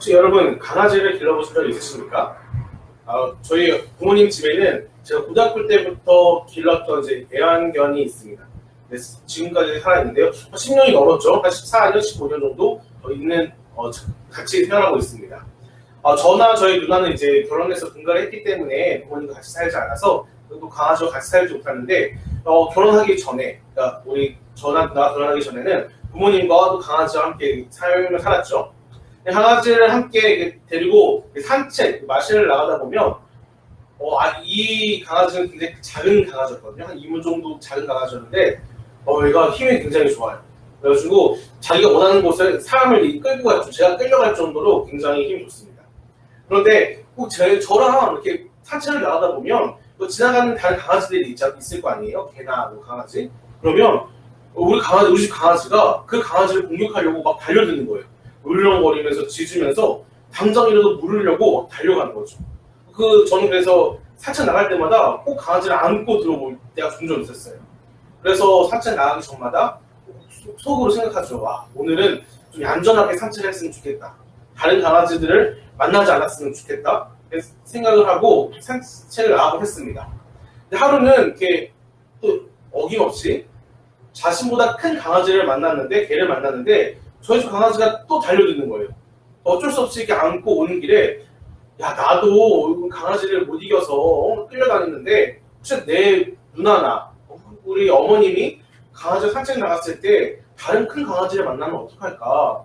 혹시 여러분 강아지를 길러보신 적 있으십니까? 저희 부모님 집에는 제가 고등학교 때부터 길렀던 이제 애완견이 있습니다. 네, 지금까지 살아있는데요. 10년이 넘었죠. 한 14년, 15년 정도 같이 태어나고 있습니다. 저나 저희 누나는 이제 결혼해서 분가를 했기 때문에 부모님과 같이 살지 않아서 또 강아지와 같이 살지 못하는데 결혼하기 전에, 그러니까 저나 누나가 결혼하기 전에는 부모님과 또 강아지와 함께 삶을 살았죠. 강아지를 함께 데리고 산책, 마실을 나가다 보면 이 강아지는 굉장히 작은 강아지였거든요. 한 2분 정도 작은 강아지였는데 얘가 힘이 굉장히 좋아요. 그래가지고 자기가 원하는 곳을 사람을 끌고 갔죠. 제가 끌려갈 정도로 굉장히 힘이 좋습니다. 그런데 꼭 저랑 이렇게 산책을 나가다 보면 또 지나가는 다른 강아지들이 있을 거 아니에요? 개나 뭐 강아지? 그러면 우리 집 강아지가 그 강아지를 공격하려고 막 달려드는 거예요. 울렁거리면서 짖으면서 당장이라도 물으려고 달려가는 거죠. 저는 그래서 산책 나갈 때마다 꼭 강아지를 안고 들어올 때가 종종 있었어요. 그래서 산책 나가기 전마다 속으로 생각하죠. 오늘은 좀 얌전하게 산책을 했으면 좋겠다. 다른 강아지들을 만나지 않았으면 좋겠다. 생각을 하고 산책을 나가고 했습니다. 근데 하루는 이렇게 또 어김없이 자신보다 큰 강아지를 만났는데, 개를 만났는데 저희 집 강아지가 또 달려드는 거예요. 어쩔 수 없이 이렇게 안고 오는 길에 나도 강아지를 못 이겨서 끌려다녔는데 혹시 내 누나나 우리 어머님이 강아지를 산책 나갔을 때 다른 큰 강아지를 만나면 어떡할까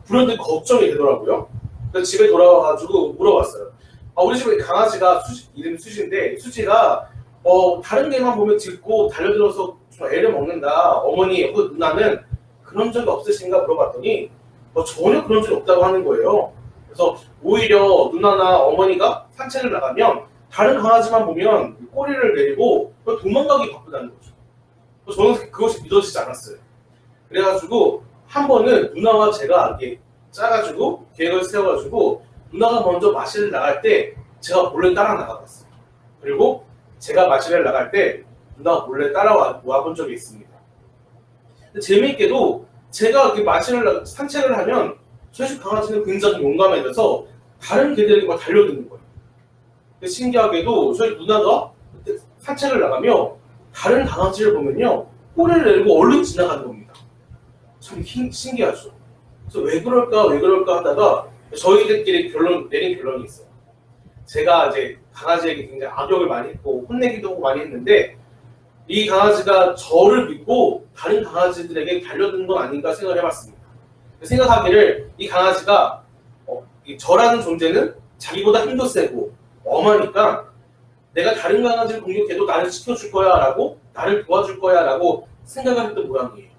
불현듯 걱정이 되더라고요. 그래서 집에 돌아와가지고 물어봤어요. 우리 집에 강아지가 이름이 수지인데 수지가 다른 개만 보면 짖고 달려들어서 좀 애를 먹는다. 어머니, 누나는 그런 적이 없으신가 물어봤더니 전혀 그런 적이 없다고 하는 거예요. 그래서 오히려 누나나 어머니가 산책을 나가면 다른 강아지만 보면 꼬리를 내리고 도망가기 바쁘다는 거죠. 저는 그것이 믿어지지 않았어요. 그래가지고 한 번은 누나와 제가 이렇게 짜가지고 계획을 세워가지고 누나가 먼저 마실을 나갈 때 제가 몰래 따라 나가봤어요. 그리고 제가 마실을 나갈 때 누나가 몰래 따라와 본 적이 있습니다. 재미있게도 제가 이렇게 산책을 하면 저희 집 강아지는 굉장히 용감해져서 다른 개들에게 막 달려드는 거예요. 신기하게도 저희 누나가 그때 산책을 나가며 다른 강아지를 보면요 꼬리를 내리고 얼른 지나가는 겁니다. 참 신기하죠. 그래서 왜 그럴까 하다가 저희들끼리 내린 결론이 있어요. 제가 이제 강아지에게 굉장히 악역을 많이 했고 혼내기도 많이 했는데 이 강아지가 저를 믿고 다른 강아지들에게 달려드는 건 아닌가 생각을 해봤습니다. 생각하기를 이 강아지가 저라는 존재는 자기보다 힘도 세고 엄하니까 내가 다른 강아지를 공격해도 나를 지켜줄 거야 라고 나를 도와줄 거야 라고 생각을 했던 모양이에요.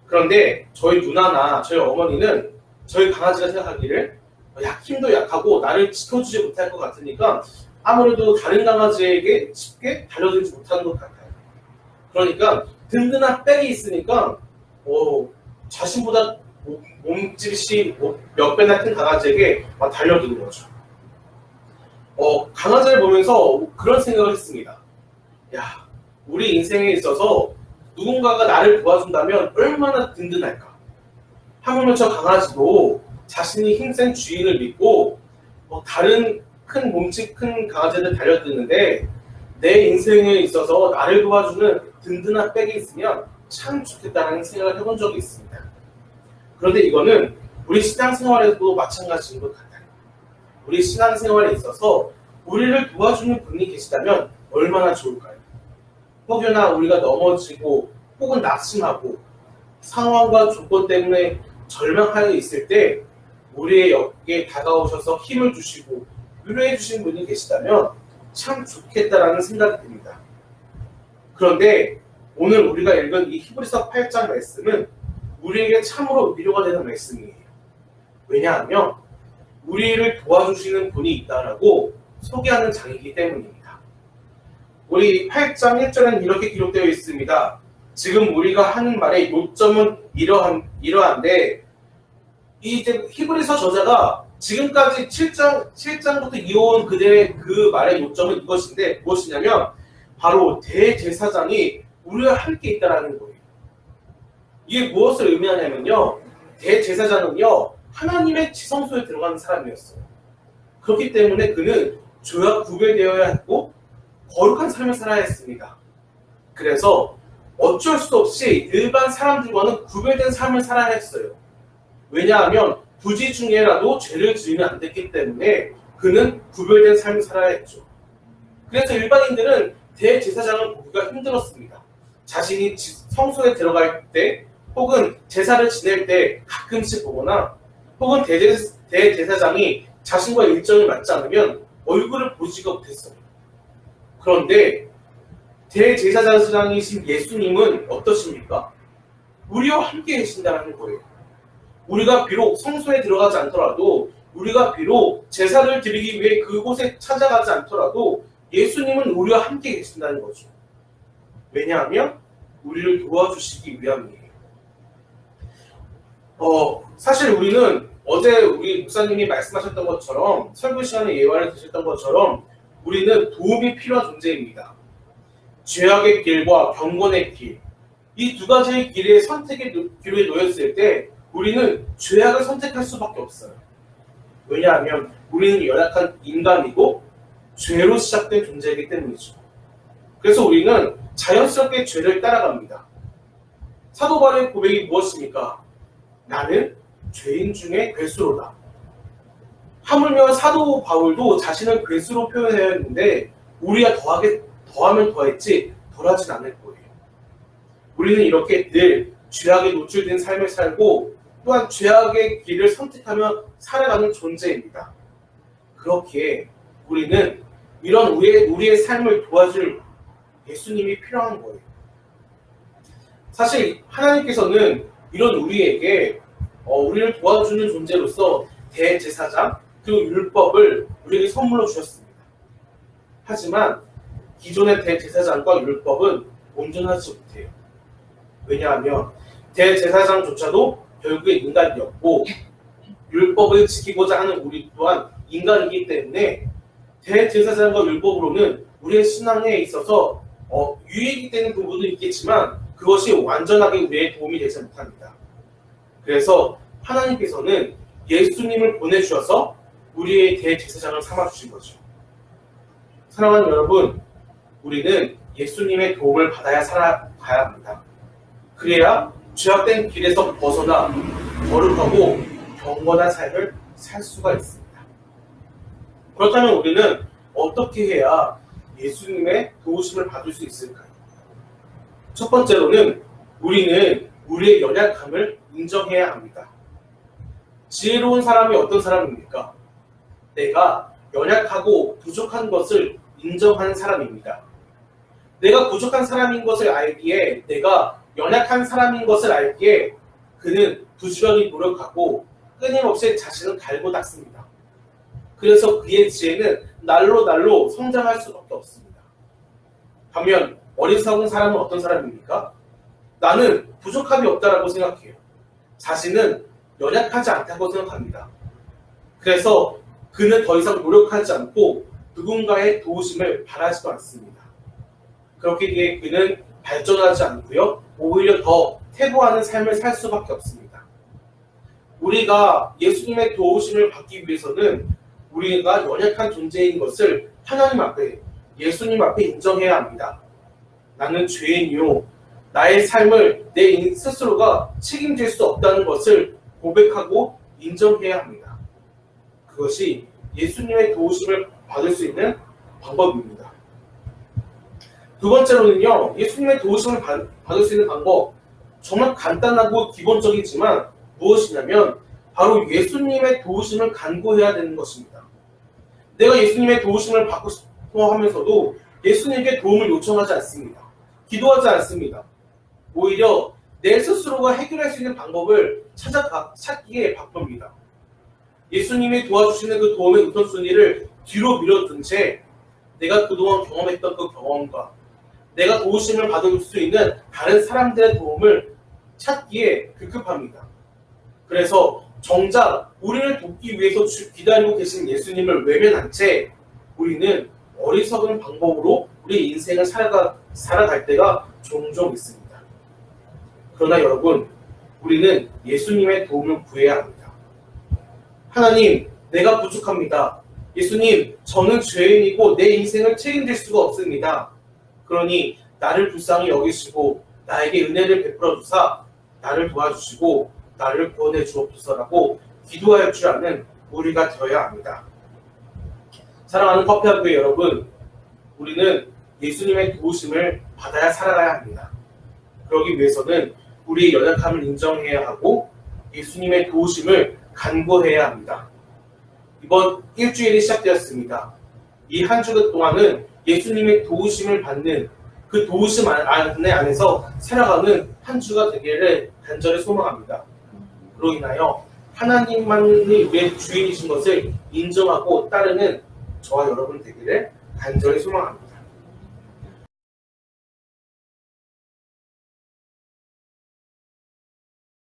그런데 저희 누나나 저희 어머니는 저희 강아지가 생각하기를 힘도 약하고 나를 지켜주지 못할 것 같으니까 아무래도 다른 강아지에게 쉽게 달려들지 못하는 것 같아요. 그러니까 든든한 백이 있으니까 자신보다 몸집이 몇 배나 큰 강아지에게 막 달려드는 거죠. 강아지를 보면서 그런 생각을 했습니다. 우리 인생에 있어서 누군가가 나를 도와준다면 얼마나 든든할까. 하물며 저 강아지도 자신이 힘센 주인을 믿고 다른 큰 몸집 큰 강아지들 달려드는데 내 인생에 있어서 나를 도와주는 든든한 백이 있으면 참 좋겠다는 생각을 해본 적이 있습니다. 그런데 이거는 우리 신앙생활에도 마찬가지인 것 같아요. 우리 신앙생활에 있어서 우리를 도와주는 분이 계시다면 얼마나 좋을까요? 혹여나 우리가 넘어지고 혹은 낙심하고 상황과 조건 때문에 절망하여 있을 때 우리에게 다가오셔서 힘을 주시고 위로해 주신 분이 계시다면 참 좋겠다라는 생각이 듭니다. 그런데 오늘 우리가 읽은 이 히브리서 8장 말씀은 우리에게 참으로 위로가 되는 말씀이에요. 왜냐하면 우리를 도와주시는 분이 있다라고 소개하는 장이기 때문입니다. 우리 8장 1절에는 이렇게 기록되어 있습니다. 지금 우리가 하는 말의 요점은 이러한데 이제 히브리서 저자가 지금까지 7장부터 이어온 그들의 그 말의 요점은 이것인데 무엇이냐면 바로 대제사장이 우리와 함께 있다라는 거예요. 이게 무엇을 의미하냐면요. 대제사장은요. 하나님의 지성소에 들어가는 사람이었어요. 그렇기 때문에 그는 죄와 구별되어야 했고 거룩한 삶을 살아야 했습니다. 그래서 어쩔 수 없이 일반 사람들과는 구별된 삶을 살아야 했어요. 왜냐하면 부지 중에라도 죄를 지으면 안 됐기 때문에 그는 구별된 삶을 살아야 했죠. 그래서 일반인들은 대제사장을 보기가 힘들었습니다. 자신이 성소에 들어갈 때 혹은 제사를 지낼 때 가끔씩 보거나 혹은 대제사장이 자신과 일정이 맞지 않으면 얼굴을 보지가 못했어요. 그런데 대제사장이신 예수님은 어떠십니까? 우리와 함께 계신다는 거예요. 우리가 비록 성소에 들어가지 않더라도 우리가 비록 제사를 드리기 위해 그곳에 찾아가지 않더라도 예수님은 우리와 함께 계신다는 거죠. 왜냐하면 우리를 도와주시기 위함이에요. 사실 우리는 어제 우리 목사님이 말씀하셨던 것처럼 설교 시간에 예화를 드셨던 것처럼 우리는 도움이 필요한 존재입니다. 죄악의 길과 경건의 길, 이 두 가지의 길에 선택의 길에 놓였을 때 우리는 죄악을 선택할 수밖에 없어요. 왜냐하면 우리는 연약한 인간이고 죄로 시작된 존재이기 때문이죠. 그래서 우리는 자연스럽게 죄를 따라갑니다. 사도 바울의 고백이 무엇입니까? 나는 죄인 중에 괴수로다. 하물며 사도 바울도 자신을 괴수로 표현해야 했는데 우리가 더하면 더했지 덜하진 않을 거예요. 우리는 이렇게 늘 죄악에 노출된 삶을 살고 또한 죄악의 길을 선택하며 살아가는 존재입니다. 그렇기에 우리는 이런 우리의 삶을 도와줄 예수님이 필요한 거예요. 사실 하나님께서는 이런 우리에게 우리를 도와주는 존재로서 대제사장 그리고 율법을 우리에게 선물로 주셨습니다. 하지만 기존의 대제사장과 율법은 온전하지 못해요. 왜냐하면 대제사장조차도 결국에 인간이었고 율법을 지키고자 하는 우리 또한 인간이기 때문에 대제사장과 율법으로는 우리의 신앙에 있어서 유익이 되는 부분도 있겠지만 그것이 완전하게 우리의 도움이 되지 못합니다. 그래서 하나님께서는 예수님을 보내주셔서 우리의 대제사장을 삼아주신 거죠. 사랑하는 여러분, 우리는 예수님의 도움을 받아야 살아가야 합니다. 그래야 죄악된 길에서 벗어나 거룩하고 경건한 삶을 살 수가 있습니다. 그렇다면 우리는 어떻게 해야 예수님의 도우심을 받을 수 있을까요? 첫 번째로는 우리는 우리의 연약함을 인정해야 합니다. 지혜로운 사람이 어떤 사람입니까? 내가 연약하고 부족한 것을 인정하는 사람입니다. 내가 부족한 사람인 것을 알기에, 내가 연약한 사람인 것을 알기에 그는 부지런히 노력하고 끊임없이 자신을 갈고 닦습니다. 그래서 그의 지혜는 날로 성장할 수밖에 없습니다. 반면 어리석은 사람은 어떤 사람입니까? 나는 부족함이 없다라고 생각해요. 자신은 연약하지 않다고 생각합니다. 그래서 그는 더 이상 노력하지 않고 누군가의 도우심을 바라지도 않습니다. 그렇기에 그는 발전하지 않고요. 오히려 더 퇴보하는 삶을 살 수밖에 없습니다. 우리가 예수님의 도우심을 받기 위해서는 우리가 연약한 존재인 것을 하나님 앞에, 예수님 앞에 인정해야 합니다. 나는 죄인이요. 나의 삶을 내 스스로가 책임질 수 없다는 것을 고백하고 인정해야 합니다. 그것이 예수님의 도우심을 받을 수 있는 방법입니다. 두 번째로는요, 예수님의 도우심을 받을 수 있는 방법, 정말 간단하고 기본적이지만 무엇이냐면 바로 예수님의 도우심을 간구해야 되는 것입니다. 내가 예수님의 도우심을 받고 싶어 하면서도 예수님께 도움을 요청하지 않습니다. 기도하지 않습니다. 오히려 내 스스로가 해결할 수 있는 방법을 찾기에 바쁩니다. 예수님이 도와주시는 그 도움의 우선순위를 뒤로 밀어둔 채 내가 그동안 경험했던 그 경험과 내가 도우심을 받을 수 있는 다른 사람들의 도움을 찾기에 급급합니다. 그래서 정작 우리를 돕기 위해서 기다리고 계신 예수님을 외면한 채 우리는 어리석은 방법으로 우리 인생을 살아갈 때가 종종 있습니다. 그러나 여러분, 우리는 예수님의 도움을 구해야 합니다. 하나님, 내가 부족합니다. 예수님, 저는 죄인이고 내 인생을 책임질 수가 없습니다. 그러니 나를 불쌍히 여기시고 나에게 은혜를 베풀어 주사 나를 도와주시고 나를 구원해 주옵소서라고 기도할 줄 아는 우리가 되어야 합니다. 사랑하는 커피학교의 여러분, 우리는 예수님의 도우심을 받아야 살아가야 합니다. 그러기 위해서는 우리의 연약함을 인정해야 하고 예수님의 도우심을 간구해야 합니다. 이번 일주일이 시작되었습니다. 이 한 주간 동안은 예수님의 도우심을 받는 그 도우심 안에서 살아가는 한 주가 되기를 간절히 소망합니다. 그로 인하여 하나님만이 우리의 주인이신 것을 인정하고 따르는 저와 여러분 되기를 간절히 소망합니다.